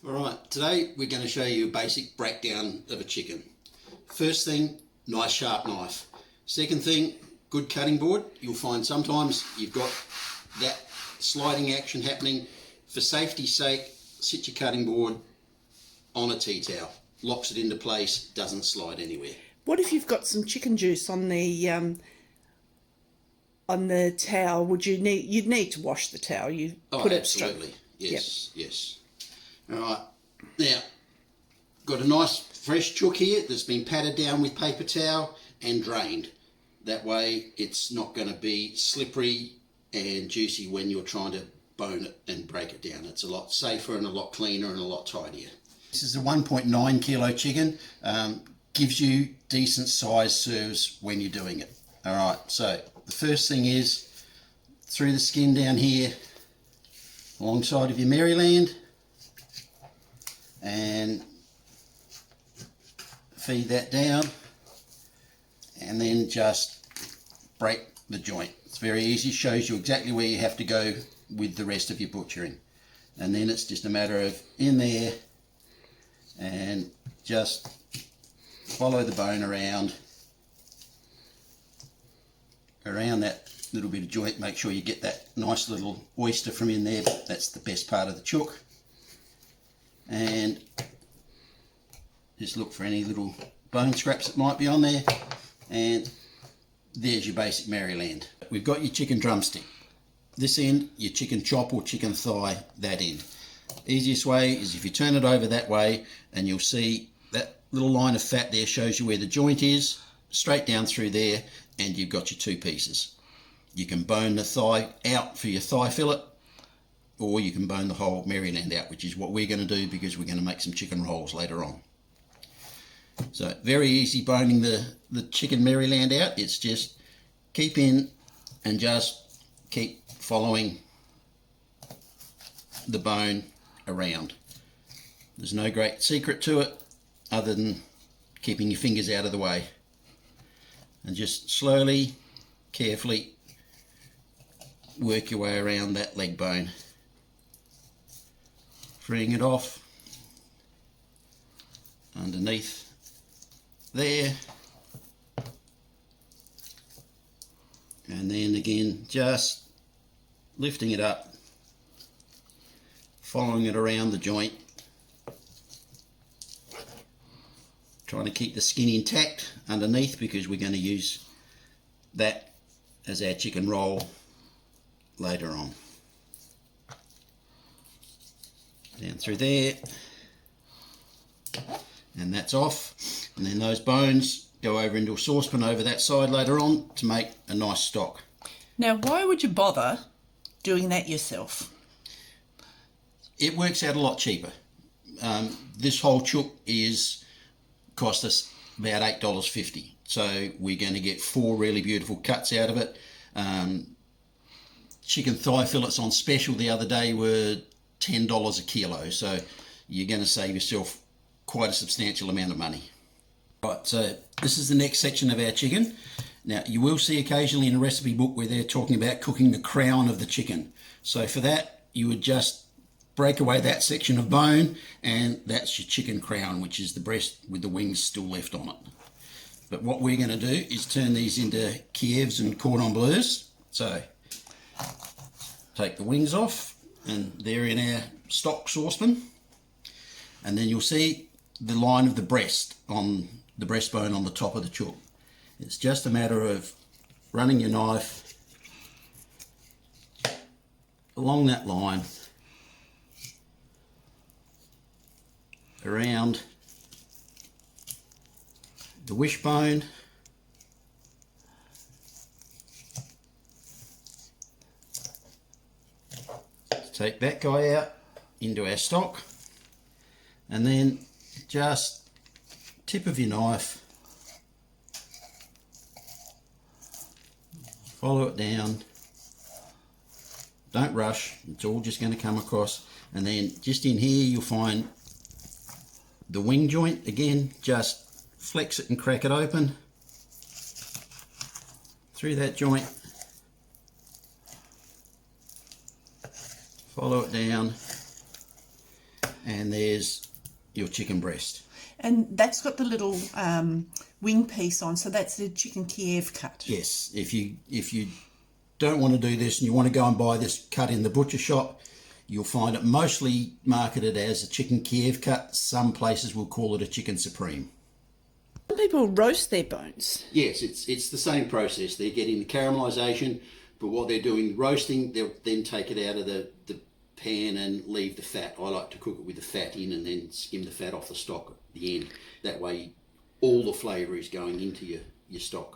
Alright, today we're going to show you a basic breakdown of a chicken. First thing, nice sharp knife. Second thing, good cutting board. You'll find sometimes you've got that sliding action happening. For safety's sake, sit your cutting board on a tea towel. Locks it into place, doesn't slide anywhere. What if you've got some chicken juice on the towel? You'd need to wash the towel. You put it straight. Absolutely. Yes, yep. Yes. Alright, now, got a nice fresh chook here that's been patted down with paper towel and drained. That way it's not going to be slippery and juicy when you're trying to bone it and break it down. It's a lot safer and a lot cleaner and a lot tidier. This is a 1.9 kilo chicken. Gives you decent size serves when you're doing it. Alright, so the first thing is through the skin down here alongside of your Maryland, and feed that down and then just break the joint. It's very easy, shows you exactly where you have to go with the rest of your butchering, and then it's just a matter of in there and just follow the bone around that little bit of joint. Make sure you get that nice little oyster from in there. That's the best part of the chook. And just look for any little bone scraps that might be on there, and there's your basic Maryland. We've got your chicken drumstick, this end your chicken chop or chicken thigh, that end. Easiest way is if you turn it over that way, and you'll see that little line of fat there shows you where the joint is, straight down through there, and you've got your two pieces. You can bone the thigh out for your thigh fillet, or you can bone the whole Maryland out, which is what we're going to do because we're going to make some chicken rolls later on. So very easy boning the chicken Maryland out. It's just keep in and just keep following the bone around. There's no great secret to it other than keeping your fingers out of the way, and just slowly, carefully work your way around that leg bone, freeing it off underneath there, and then again just lifting it up, following it around the joint, trying to keep the skin intact underneath because we're going to use that as our chicken roll later on. Down through there, and that's off, and then those bones go over into a saucepan over that side later on to make a nice stock. Now, why would you bother doing that yourself? It works out a lot cheaper. This whole chook cost us about $8.50, so we're going to get 4 really beautiful cuts out of it. Chicken thigh fillets on special the other day were $10 a kilo, so you're going to save yourself quite a substantial amount of money. Right, so this is the next section of our chicken. Now you will see occasionally in a recipe book where they're talking about cooking the crown of the chicken. So for that you would just break away that section of bone, and that's your chicken crown, which is the breast with the wings still left on it. But what we're going to do is turn these into Kievs and cordon bleus. So take the wings off, and they're in our stock saucepan, and then you'll see the line of the breast on the breastbone on the top of the chook. It's just a matter of running your knife along that line around the wishbone, take that guy out into our stock, and then just tip of your knife, follow it down, don't rush, it's all just going to come across, and then just in here you'll find the wing joint. Again, just flex it and crack it open through that joint, follow it down, and there's your chicken breast. And that's got the little wing piece on, so that's the chicken Kiev cut. Yes, if you don't want to do this and you want to go and buy this cut in the butcher shop, you'll find it mostly marketed as a chicken Kiev cut. Some places will call it a chicken supreme. Some people roast their bones. Yes, it's the same process. They're getting the caramelisation, but what they're doing, roasting, they'll then take it out of the pan and leave the fat. I like to cook it with the fat in and then skim the fat off the stock at the end. That way all the flavour is going into your stock.